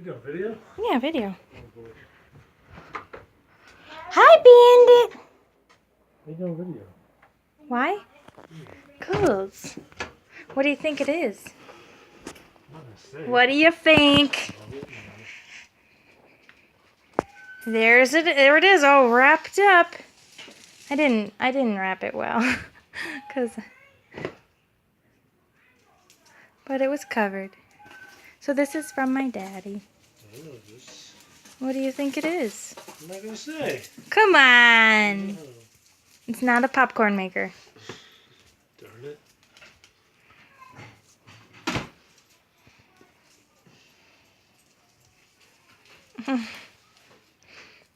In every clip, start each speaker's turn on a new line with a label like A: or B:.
A: You got video?
B: Yeah, video. Hi, Bandit.
A: You got video.
B: Why? Cause. What do you think it is? What do you think? There it is, all wrapped up. I didn't wrap it well, but it was covered. So this is from my daddy. What do you think it is?
A: I'm not gonna say.
B: Come on! It's not a popcorn maker.
A: Darn it.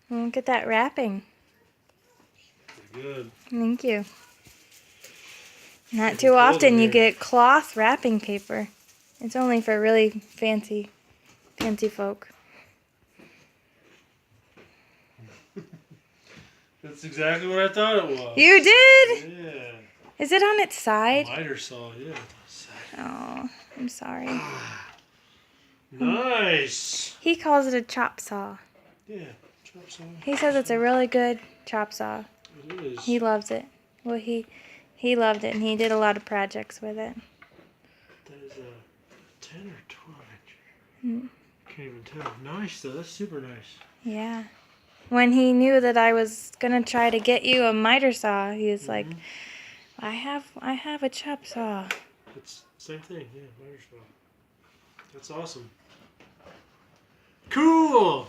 B: Look at that wrapping.
A: Pretty good.
B: Thank you. Not too often you get cloth wrapping paper. It's only for really fancy folk.
A: That's exactly what I thought it was.
B: You did?
A: Yeah.
B: Is it on its side?
A: Miter saw, yeah.
B: Oh, I'm sorry.
A: Nice.
B: He calls it a chop saw.
A: Yeah, chop saw.
B: He says it's a really good chop saw.
A: It is.
B: He loves it. Well, he loved it, and he did a lot of projects with it.
A: That is a 10 or 12 inch. Can't even tell. Nice though. That's super nice.
B: Yeah. When he knew that I was gonna try to get you a miter saw, he was like, I have a chop saw.
A: It's same thing, yeah, miter saw. That's awesome. Cool!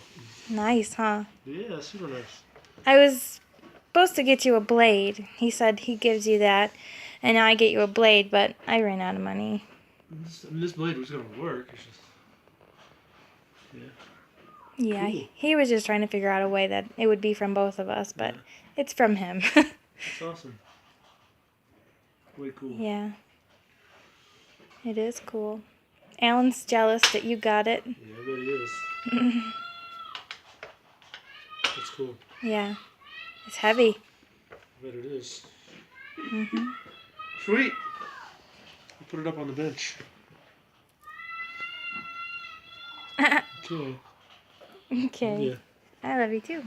B: Nice, huh?
A: Yeah, super nice.
B: I was supposed to get you a blade. He said he gives you that, and I get you a blade, but I ran out of money.
A: This blade was gonna work. It's just, yeah.
B: Yeah,
A: Cool.
B: he was just trying to figure out a way that it would be from both of us, but it's from him.
A: That's awesome. Way cool.
B: Yeah. It is cool. Alan's jealous that you got it.
A: Yeah, I bet he is. That's cool.
B: Yeah. It's heavy.
A: I bet it is. Sweet. I'll put it up on the bench. Okay.
B: Okay.
A: Yeah.
B: I love you too.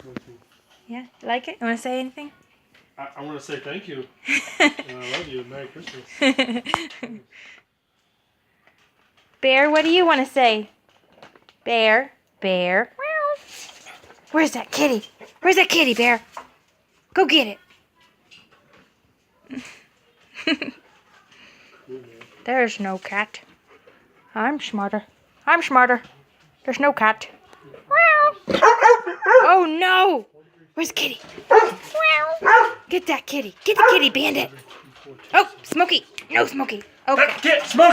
A: Cool.
B: Yeah. Like it? You want to say anything?
A: I want to say thank you. And I love you. Merry Christmas.
B: Bear, what do you want to say? Bear. Bear. Where's that kitty? Where's that kitty, Bear? Go get it. There's no cat. I'm smarter. I'm smarter. There's no cat. Oh no! Where's Kitty? Get that kitty. Get the kitty, Bandit. Oh, Smokey. No, Smokey. Okay.
A: Get Smokey!